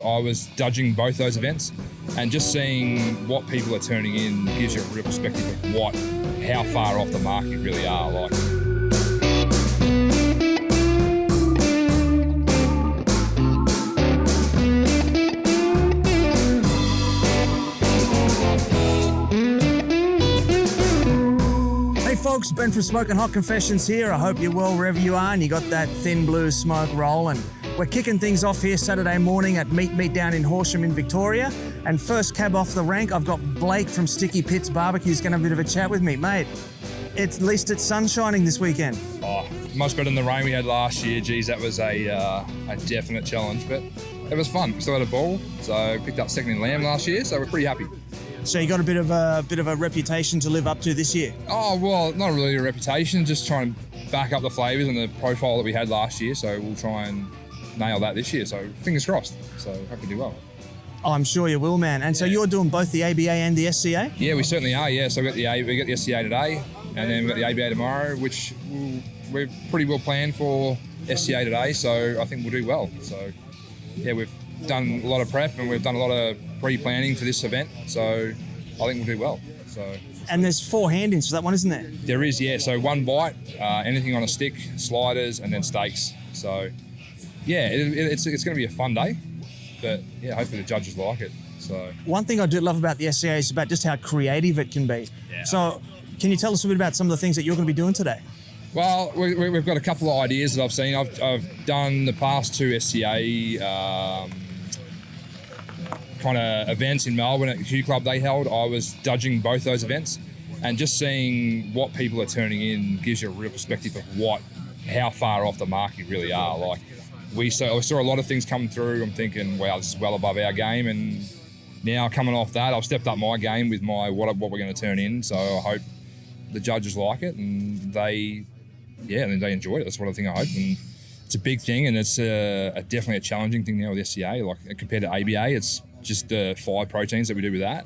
I was judging both those events, and just seeing what people are turning in gives you a real perspective of how far off the mark you really are. Like, folks, Ben from Smoking Hot Confessions here. I hope you're well wherever you are and you got that thin blue smoke rolling. We're kicking things off here Saturday morning at Meat down in Horsham in Victoria. And first cab off the rank, I've got Blake from Sticky Pits BBQ who's going to have a bit of a chat with me. Mate, at least it's sun shining this weekend. Oh, much better than the rain we had last year. Geez, that was a definite challenge, but it was fun. We still had a ball, so picked up second in lamb last year, so we're pretty happy. So you got a bit of a reputation to live up to this year? Oh, well, not really a reputation, just trying to back up the flavours and the profile that we had last year. So we'll try and nail that this year. So fingers crossed. So hope we do well. Oh, I'm sure you will, man. And so you're doing both the ABA and the SCA? Yeah, we certainly are. Yeah, so we got the SCA today, and then we got the ABA tomorrow, which we're pretty well planned for SCA today. So I think we'll do well. So yeah, we've done a lot of prep and we've done a lot of pre-planning for this event, so I think we'll do well. So. And there's 4 hand-ins for that one, isn't there? There is, yeah. So 1 bite, anything on a stick, sliders, and then steaks. So yeah, it's going to be a fun day, but yeah, hopefully the judges like it. So one thing I do love about the SCA is about just how creative it can be. Yeah. So can you tell us a bit about some of the things that you're going to be doing today? Well, we've got a couple of ideas that I've seen. I've done the past 2 SCA kind of events in Melbourne at the Q Club they held. I was judging both those events, and just seeing what people are turning in gives you a real perspective of how far off the mark you really are. Like, I saw a lot of things come through. I'm thinking, wow, this is well above our game, and now coming off that, I've stepped up my game with what we're going to turn in. So I hope the judges like it and they enjoyed it. That's what I think I hope. And it's a big thing, and it's definitely a challenging thing now with SCA. Like, compared to ABA, it's just 5 proteins that we do with that.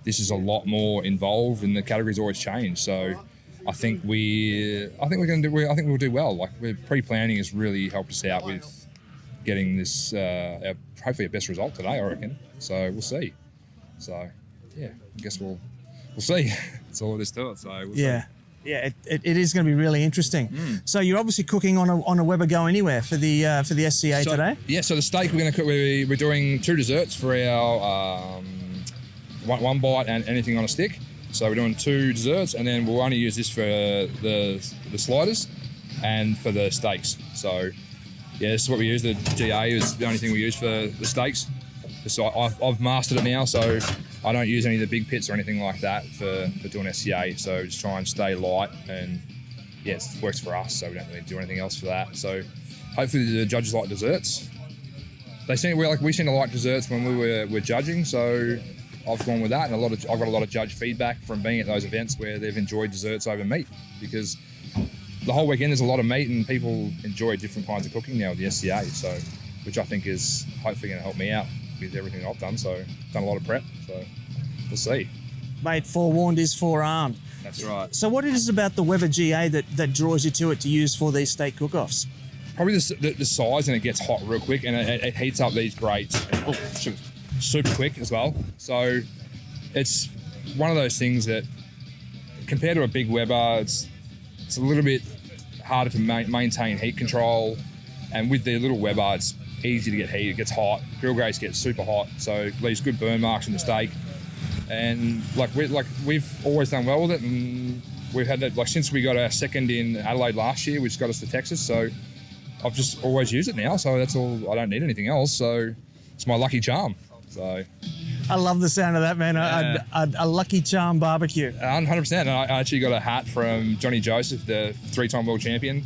This is a lot more involved, and the categories always change. So I think we'll do well. Like, we're pre-planning has really helped us out with getting this hopefully a best result today, I reckon. So we'll see. So yeah, I guess we'll see. That's all there is to it. So we'll see. Yeah, it is going to be really interesting. So you're obviously cooking on a Weber Go Anywhere for the SCA today. Yeah, so the steak we're going to cook. We're doing 2 desserts for our 1 bite and anything on a stick. So we're doing 2 desserts, and then we'll only use this for the sliders and for the steaks. So yeah, this is what we use. The GA is the only thing we use for the steaks. So I've mastered it now, so I don't use any of the big pits or anything like that for doing SCA. So just try and stay light, and yeah, it works for us, so we don't really do anything else for that. So hopefully the judges like desserts. We seem to like desserts when we were judging, so I've gone with that, and I've got a lot of judge feedback from being at those events where they've enjoyed desserts over meat, because the whole weekend there's a lot of meat and people enjoy different kinds of cooking now with the SCA, so which I think is hopefully going to help me out with everything that I've done. So done a lot of prep, so we'll see. Mate, forewarned is forearmed. That's right. So what is it about the Weber GA that draws you to it to use for these steak cook-offs? Probably the size, and it gets hot real quick, and it heats up these grates super quick as well. So it's one of those things that, compared to a big Weber, it's a little bit harder to maintain heat control, and with the little Weber, it's easy to get heat. It gets hot. Grill grates get super hot, so it leaves good burn marks in the steak. And we've always done well with it, and we've had that since we got our second in Adelaide last year, which got us to Texas. So I've just always used it now. So that's all. I don't need anything else. So it's my lucky charm. So I love the sound of that, man. Yeah. A lucky charm barbecue. 100%. And I actually got a hat from Johnny Joseph, the 3-time world champion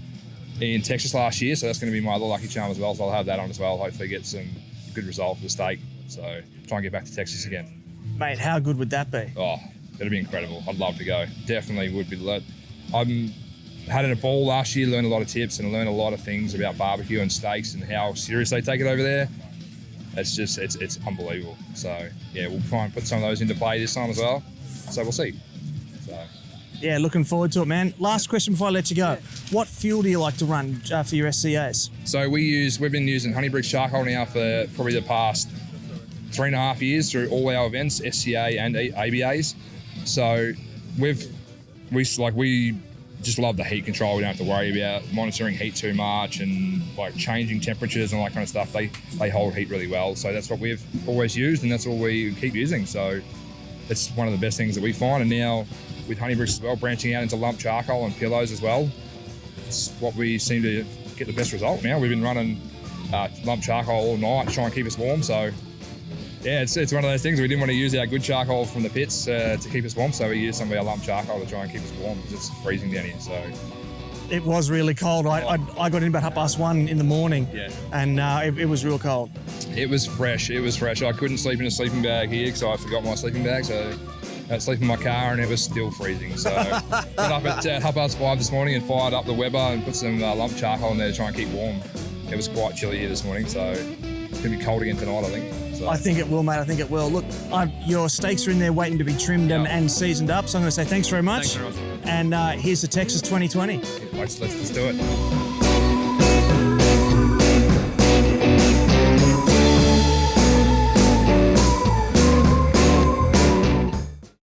in Texas last year. So that's going to be my other lucky charm as well. So I'll have that on as well. Hopefully get some good result for the steak. So try and get back to Texas again. Mate, how good would that be? Oh, that'd be incredible. I'd love to go. Definitely would be. I had a ball last year, learned a lot of tips and learned a lot of things about barbecue and steaks and how serious they take it over there. It's unbelievable. So yeah, we'll try and put some of those into play this time as well. So we'll see. So yeah, looking forward to it, man. Last question before I let you go. What fuel do you like to run for your SCAs? So we've been using Honeybridge charcoal now for probably the past 3.5 years through all our events, SCA and ABAs. So we just love the heat control. We don't have to worry about monitoring heat too much and like changing temperatures and all that kind of stuff. They hold heat really well. So that's what we've always used, and that's all we keep using. So it's one of the best things that we find. And now with Honeybricks as well, branching out into lump charcoal and pillows as well, it's what we seem to get the best result now. We've been running lump charcoal all night to try and keep us warm. So yeah, it's one of those things. We didn't want to use our good charcoal from the pits to keep us warm, so we used some of our lump charcoal to try and keep us warm because it's freezing down here. So It was really cold. I got in about 1:30 in the morning, and it was real cold. It was fresh. I couldn't sleep in a sleeping bag here because I forgot my sleeping bag, so I had to sleep in my car, and it was still freezing. So got up at 5:30 this morning and fired up the Weber and put some lump charcoal in there to try and keep warm. It was quite chilly here this morning, so it's going to be cold again tonight, I think. So. I think it will, mate. I think it will. Look, your steaks are in there waiting to be trimmed and seasoned up, so I'm going to say thanks very much. Thanks very much. And here's the Texas 2020. Let's do it.